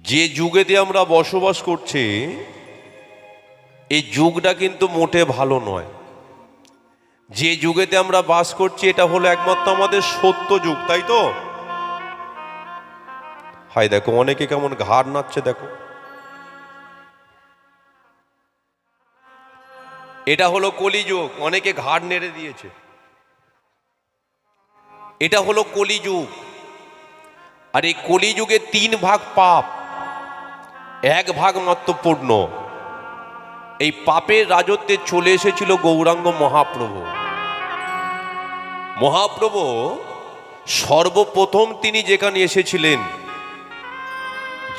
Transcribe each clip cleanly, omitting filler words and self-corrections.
যে যুগেতে আমরা বসবাস করছি এই যুগটা কিন্তু মোটে ভালো নয়। যে যুগেতে আমরা বাস করছি এটা হলো একমাত্র আমাদের সত্য যুগ, তাই তো? হাই দেখো অনেকে কেমন ঘাড় নাচছে, দেখো এটা হলো কলিযুগ, অনেকে ঘাড় নেড়ে দিয়েছে। এটা হলো কলিযুগ। আর এই কলিযুগে 3 ভাগ পাপ, 1 ভাগ মাত্র পূর্ণ। এই পাপের রাজত্বে চলে এসেছিল গৌরাঙ্গ মহাপ্রভু। মহাপ্রভু সর্বপ্রথম তিনি যেখানে এসেছিলেন,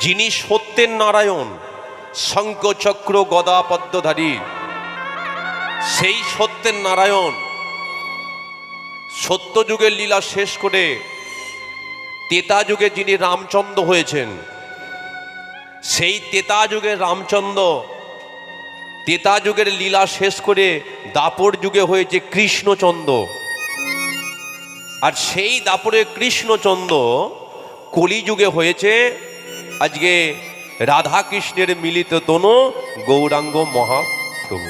যিনি সত্যের নারায়ণ, শঙ্খ চক্র গদা পদ্মধারী, সেই সত্যের নারায়ণ সত্যযুগের লীলা শেষ করে ত্রেতা যুগে যিনি রামচন্দ্র হয়েছেন, সেই ত্রেতা যুগের রামচন্দ্র ত্রেতা যুগের লীলা শেষ করে দাপর যুগে হয়েছে কৃষ্ণচন্দ্র। আর সেই দাপরের কৃষ্ণচন্দ্র কলিযুগে হয়েছে আজকে রাধা কৃষ্ণের মিলিত তনু গৌরাঙ্গ মহাপ্রভু।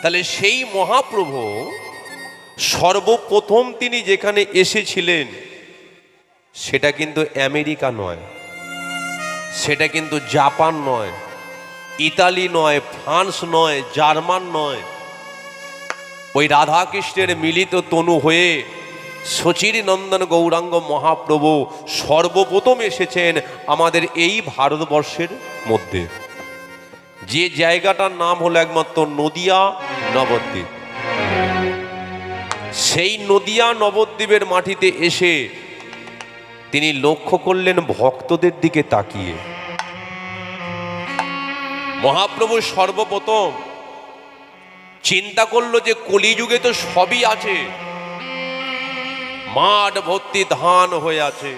তাহলে সেই মহাপ্রভু সর্বপ্রথম তিনি যেখানে এসেছিলেন সেটা কিন্তু আমেরিকা নয়, সেটা কিন্তু জাপান নয়, ইতালি নয়, ফ্রান্স নয়, জার্মান নয়। ওই রাধা কৃষ্ণের মিলিত তনু হয়ে সচির নন্দন গৌরাঙ্গ মহাপ্রভু সর্বপ্রথম এসেছেন আমাদের এই ভারতবর্ষের মধ্যে। যে জায়গাটার নাম হলো একমাত্র নদিয়া নবদ্বীপ। সেই নদিয়া নবদ্বীপের মাটিতে এসে তিনি লক্ষ্য করলেন ভক্তদের দিকে তাকিয়ে। মহাপ্রভু সর্বপ্রথম চিন্তা করলো যে কলিযুগে তো সবই আছে, মাঠ ভর্তি ধান হয়ে আছে,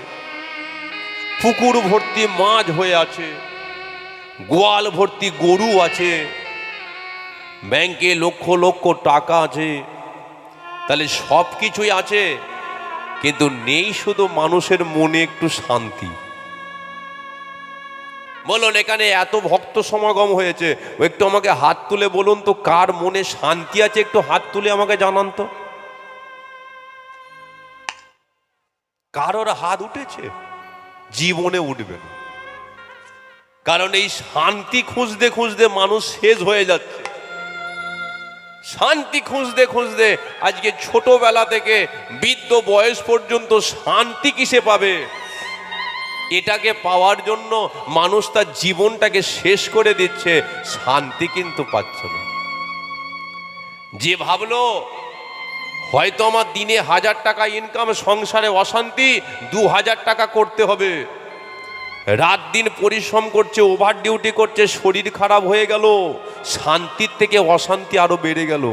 পুকুর ভর্তি মাছ হয়ে আছে, গোয়াল ভর্তি গরু আছে, ব্যাংকে লক্ষ লক্ষ টাকা আছে, তাহলে সব কিছুই আছে, কিন্তু নেই শুধু মানুষের মনে একটু শান্তি। বলুন এখানে এত ভক্ত সমাগম হয়েছে, একটু আমাকে হাত তুলে বলুন তো কার মনে শান্তি আছে, একটু হাত তুলে আমাকে জানান তো। কারোর হাত উঠেছে? জীবনে উঠবে না। কারণ এই শান্তি খুঁজতে খুঁজতে মানুষ শেষ হয়ে যাচ্ছে। শান্তি খুঁজতে খুঁজতে আজকে ছোটবেলা থেকে বৃদ্ধ বয়স পর্যন্ত শান্তি কিসে পাবে? এটাকে পাওয়ার জন্য মানুষ তার জীবনটাকে শেষ করে দিচ্ছে, শান্তি কিন্তু পাচ্ছে না। যে ভাবলো হয়তো আমার দিনে 1000 টাকা ইনকাম, সংসারে অশান্তি, 2000 টাকা করতে হবে, রাত দিন পরিশ্রম করছে, ওভার ডিউটি করছে, শরীর খারাপ হয়ে গেল, শান্তির থেকে অশান্তি আরো বেড়ে গেল।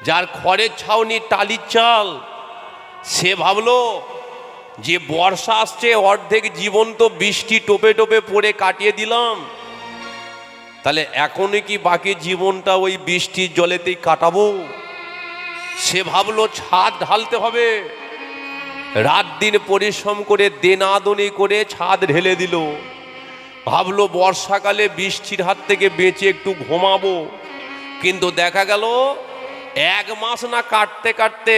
যার খড়ের ছাউনি টালির চাল, সে ভাবলো যে বর্ষা আসছে, অর্ধেক জীবন তো বৃষ্টি টোপে টোপে পড়ে কাটিয়ে দিলাম, তাহলে এখনই কি বাকি জীবনটা ওই বৃষ্টির জলেতেই কাটাবো? সে ভাবলো ছাদ ঢালতে হবে, রাত দিন পরিশ্রম করে দেনাদনি করে ছাদ ঢেলে দিল। ভাবলো বর্ষাকালে বৃষ্টির হাত থেকে বেঁচে একটু ঘুমাবো, কিন্তু দেখা গেল 1 মাস না কাটতে কাটতে,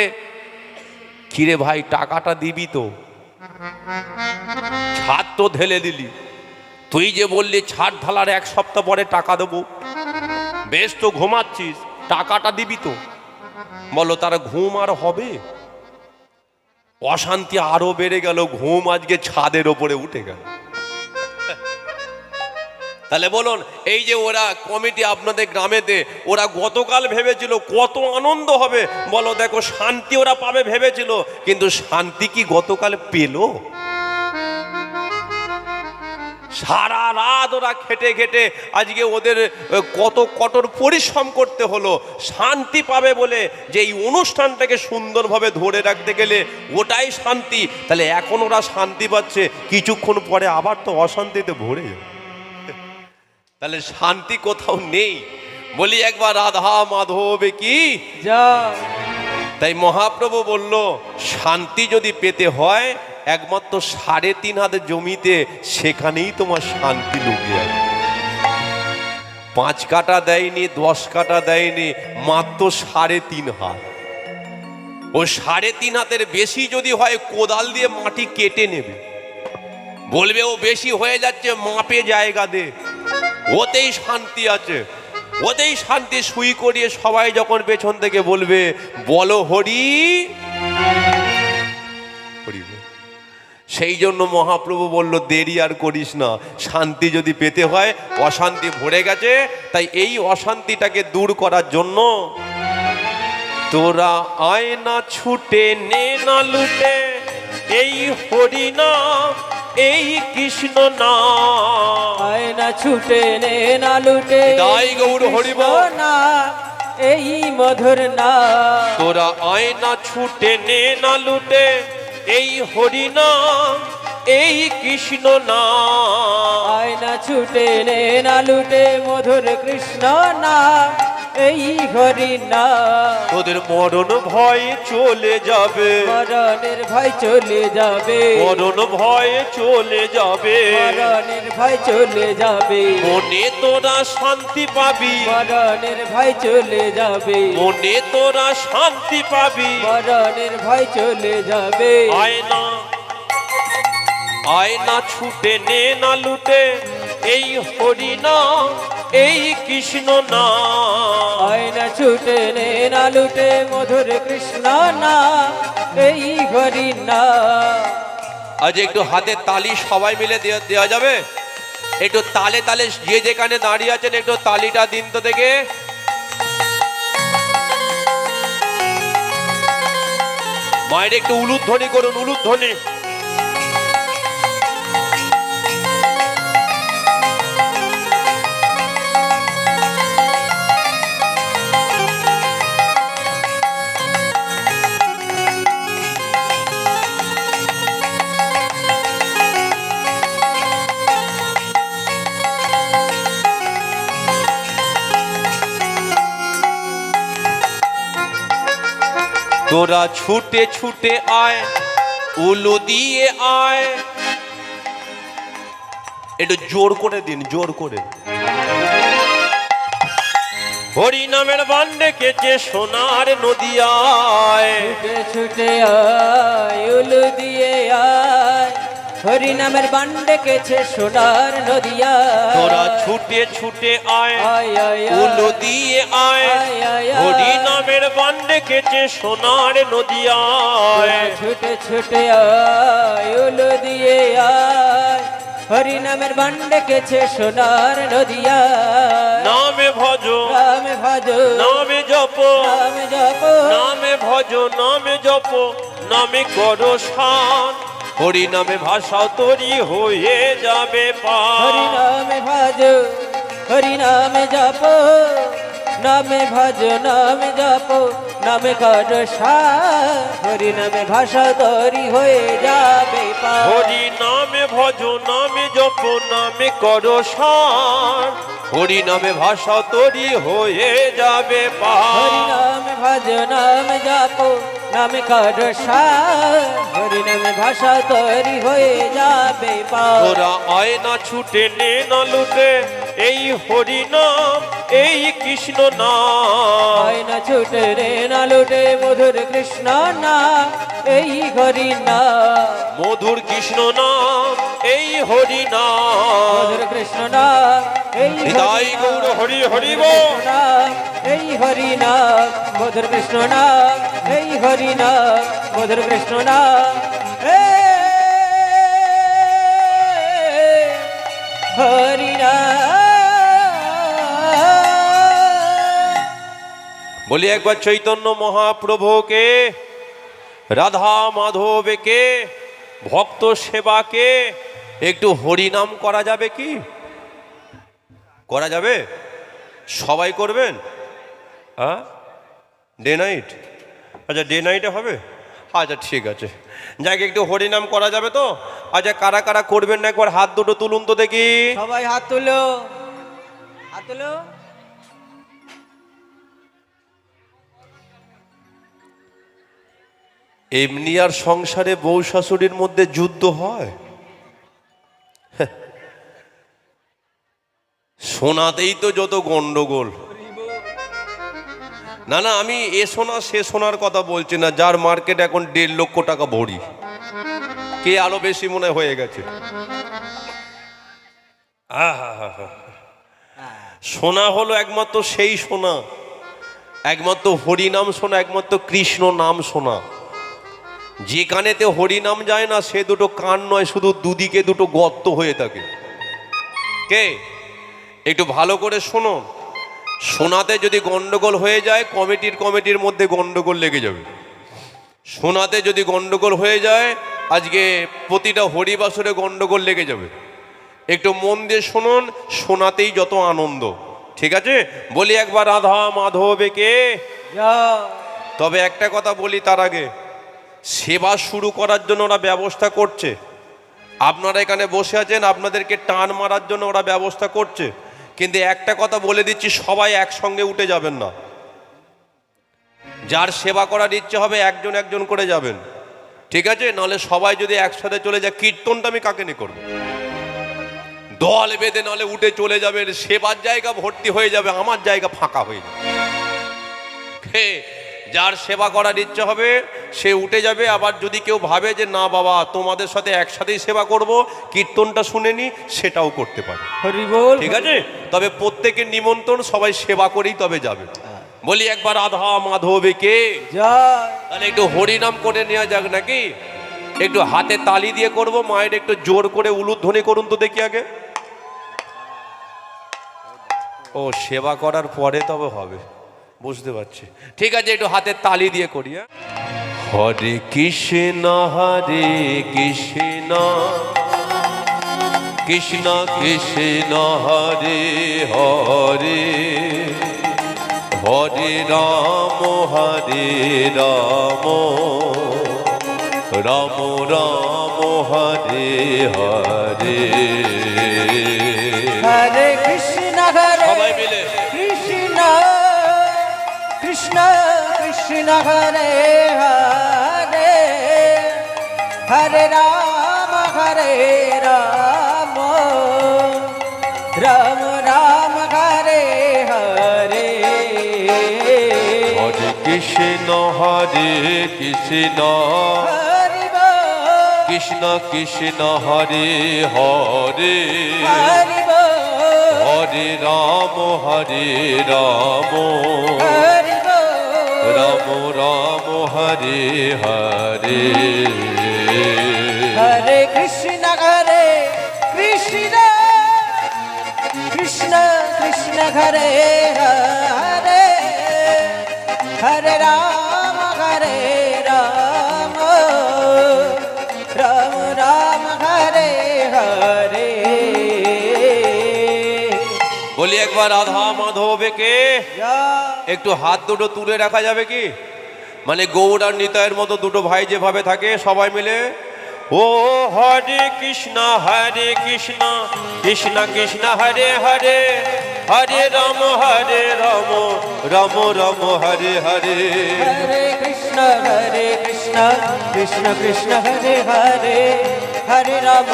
কিরে ভাই টাকাটা দিবি তো? ছাদ তো ঢেলে দিলি, তুই যে বললি ছাদ ঢালার 1 সপ্তাহ পরে টাকা দেবো, বেশ তো ঘুমাচ্ছিস, টাকাটা দিবি তো? বলো তার ঘুম আর হবে? অশান্তি আরো বেড়ে গেল, ঘুম আজকে ছাদের ওপরে উঠে গেল। তাহলে বলুন এই যে ওরা কমিটি আপনাদের গ্রামেতে, ওরা গতকাল ভেবেছিল কত আনন্দ হবে, বলো দেখো শান্তি ওরা পাবে ভেবেছিল, কিন্তু শান্তি কি গতকাল পেল? সারা রাত ওরা খেটে খেটে আজকে ওদের কত কঠোর পরিশ্রম করতে হলো শান্তি পাবে বলে, যে এই অনুষ্ঠানটাকে সুন্দরভাবে ধরে রাখতে গেলে ওটাই শান্তি। তাহলে এখন ওরা শান্তি পাচ্ছে, কিছুক্ষণ পরে আবার তো অশান্তিতে ভরে যাবে। তাহলে শান্তি কোথাও নেই। বলি একবার রাধা মাধব কি যা। তাই মহাপ্রভু বলল শান্তি যদি পেতে হয় একমাত্র 3.5 হাত জমিতে, সেখানেই তোমার শান্তি লুকিয়ে আছে। 5 কাঠা দেয়নি, 10 কাঠা দেয়নি, মাত্র 3.5 হাত। ও 3.5 হাতের বেশি যদি হয় কোদাল দিয়ে মাটি কেটে নেবে, বলবে ও বেশি হয়ে যাচ্ছে, মাপে জায়গা দে। ওতেই শান্তি আছে, ওতেই শান্তি। সুই করিয়ে সবাই যখন পেছন থেকে বলবে বলো হরি হরি বল। সেই জন্য মহাপ্রভু বলল দেরি আর করিস না, শান্তি যদি পেতে হয়, অশান্তি ভরে গেছে। তাই এই অশান্তিটাকে দূর করার জন্য তোরা আয় না ছুটে, নে না লুটে, এই হরি নাম, এই কৃষ্ণ নাম। আয় না ছুটে, নে না লুটে, তাই গৌর হরি বল না এই মধুর নাম। তোরা আয় না ছুটে, নে না লুটে, এই হরি নাম, এই কৃষ্ণ নাম। আয় না ছুটে, নে না লুটে, মধুর কৃষ্ণ নাম, এই হরি নাম। তোদের মরণ ভয় চলে যাবে, মরণের ভয় চলে যাবে, মরণ ভয় চলে যাবে, মরণের ভয় চলে যাবে, মনে তোরা শান্তি পাবি, মরণের ভয় চলে যাবে, মনে তোরা শান্তি পাবি। মরণের ভয় চলে যাবে। আয়না আয়না ছুটে, নে না লুটে, এই হরি নাম, এই কৃষ্ণ নাম। আয় না ছুটে, নে না লুটে, মধুর কৃষ্ণ নাম, এই হরি নাম। আজ একটু হাতে তালি সবাই মিলে দেওয়া যাবে? একটু তালে তালে যে যেখানে দাঁড়িয়ে আছেন একটু তালিটা দিন তো দেখে। মায়ের একটু উলুধ্বনি করুন, উলুধ্বনি। তোরা ছুটে ছুটে আয়, উলু দিয়ে আয়। একটু জোর করে দিন, জোর করে। হরি নামের বান ডেকেছে সোনার নদিয়ায়, ছুটে ছুটে আয়, উলু দিয়ে আয়, হরি নামের বান ডেকেছে সোনার নদিয়া। তোরা ছুটে ছুটে আয়, আয় আয় উলু দিয়ে আয়। আয় আয় হরি নামের বান ডেকেছে সোনার নদিয়ায়। ছুটে ছুটে আয়, উলু দিয়ে আয়, হরি নামের বান ডেকেছে সোনার নদিয়া। নামে ভজ, নামে ভজ, নামে জপ, নামে জপ, নামে ভজ, নামে জপ, নামে করো শান। হরি নামে ভাষাও তরি হয়ে যাবে হরি পার। নামে ভজ, হরি নামে জপ, নামে ভজ, নামে জপ, নামে কর সার। হরি নামে ভাষা তরি হয়ে যাবে পার। হরি নামে ভজ, নামে জপ, নামে করো শান। হরি নামে ভাষা তরি হয়ে যাবে হরি পার। নামে ভজ, নামে জপ, নামে কর সার। হরি নামে ভাষা তরি হয়ে যাবে পার। তোরা আয় না ছুটে, নে না লুটে, এই হরি নাম, এই কৃষ্ণ নাম। আয় না ছুটে, রে না লুটে, মধুর কৃষ্ণ নাম, এই হরি নাম। মধুর কৃষ্ণ নাম, এই হরি নাম। মধুর কৃষ্ণ নাম, এই হৃদয় গৌর হরি হরি বল। নাম, এই হরি নাম। মধুর কৃষ্ণ নাম, এই হরি নাম। মধুর কৃষ্ণ নাম, হরি নাম। বলি একবার চৈতন্য মহাপ্রভুকে, রাধা মাধবকে, ভক্ত সেবাকে একটু হরিনাম করা যাবে কি? করা যাবে? সবাই করবেন? হ্যাঁ, ডে নাইট? আচ্ছা, ডে নাইটে হবে? আচ্ছা ঠিক আছে, যাক একটু হরিনাম করা যাবে তো? আচ্ছা, কারা কারা করবেন না একবার হাত দুটো তুলুন তো দেখি। সবাই হাত তুলো, হাত তুলো। এমনি আর সংসারে বউ শাশুড়ির মধ্যে যুদ্ধ হয়? শোনাতেই তো যত গন্ডগোল। না না, আমি এ শোনা সে শোনার কথা বলছি না। যার মার্কেট এখন 1.5 লক্ষ টাকা ভরি, কে আলো বেশি মনে হয়ে গেছে। সোনা হলো একমাত্র সেই সোনা, একমাত্র হরিনাম শোনা, একমাত্র কৃষ্ণ নাম শোনা। যে কানেতে হরিনাম যায় না সে দুটো কান নয়, শুধু দুদিকে দুটো গর্ত হয়ে থাকে। কে একটু ভালো করে শোনো। শোনাতে যদি গন্ডগোল হয়ে যায়, কমিটির মধ্যে গন্ডগোল লেগে যাবে। শোনাতে যদি গন্ডগোল হয়ে যায়, আজকে প্রতিটা হরিবাসরে গন্ডগোল লেগে যাবে। একটু মন দিয়ে শুনুন, শোনাতেই যত আনন্দ। ঠিক আছে, বলি একবার রাধা মাধবে কে। তবে একটা কথা বলি তার আগে, সেবা শুরু করার জন্য ওরা ব্যবস্থা করছে। আপনারা এখানে বসে আছেন, আপনাদেরকে টান মারার জন্য ওরা ব্যবস্থা করছে। কিন্তু একটা কথা বলে দিচ্ছি, সবাই একসঙ্গে উঠে যাবেন না। যার সেবা করার ইচ্ছে হবে একজন একজন করে যাবেন, ঠিক আছে? নাহলে সবাই যদি একসাথে চলে যায়, কীর্তনটা আমি কাকে নিয়ে করবো? দল বেঁধে নাহলে উঠে চলে যাবেন, সেবার জায়গা ভর্তি হয়ে যাবে, আমার জায়গা ফাঁকা হয়ে যাবে। যার সেবা করার ইচ্ছে হবে সে উঠে যাবে। আবার যদি কেউ ভাবে যে না বাবা তোমাদের সাথে একসাথেই সেবা করব, কীর্তনটা শুনে নি, সেটাও করতে পারে। ঠিক আছে, তবে প্রত্যেকের নিমন্ত্রণ, সবাই সেবা করেই তবে যাবে। বলি একবার রাধা মাধবে কে। তাহলে একটু হরিনাম করে নেওয়া যাক নাকি? একটু হাতে তালি দিয়ে করব। মায়ের একটু জোর করে উলুধ্বনি করুন তো দেখি আগে। ও, সেবা করার পরে তবে হবে, বুঝতে পারছি। ঠিক আছে, একটু হাতের তালি দিয়ে করি। হরে কৃষ্ণ হরে কৃষ্ণ কৃষ্ণ কৃষ্ণ হরে হরে, হরে রাম রাম রাম হরে হরে। হরে কৃষ্ণ হরে সবাই মিলে কৃষ্ণ কৃষ্ণ কৃষ্ণ হরে হরে, হরে রাম রাম রাম হরে হরে। হরে কৃষ্ণ কৃষ্ণ কৃষ্ণ কৃষ্ণ হরে হরে, হরে রাম রাম রাম হরে হরে। হরে কৃষ্ণ কৃষ্ণ কৃষ্ণ কৃষ্ণ হরে হরে, হরে রাম রাম রাম হরে হরে। বলি একবার রাধা মাধবে কে। একটু হাত দুটো তুলে রাখা যাবে কি? মানে গৌর আর নিতাইয়ের মতো দুটো ভাই যেভাবে থাকে, সবাই মিলে ও হরে কৃষ্ণ কৃষ্ণ কৃষ্ণ হরে হরে, হরে রাম রাম রাম হরে হরে। হরে কৃষ্ণ কৃষ্ণ কৃষ্ণ হরে হরে, হরে রাম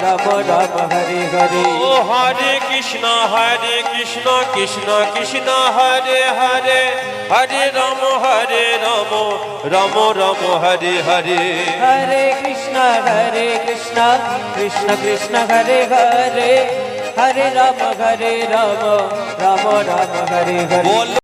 রাম রাম হরে হরে। ও হরে কৃষ্ণ কৃষ্ণ কৃষ্ণ হরে হরে, হরে রাম রাম রাম হরে হরে। হরে কৃষ্ণ কৃষ্ণ কৃষ্ণ হরে হরে, হরে রাম রাম রাম হরে হরে।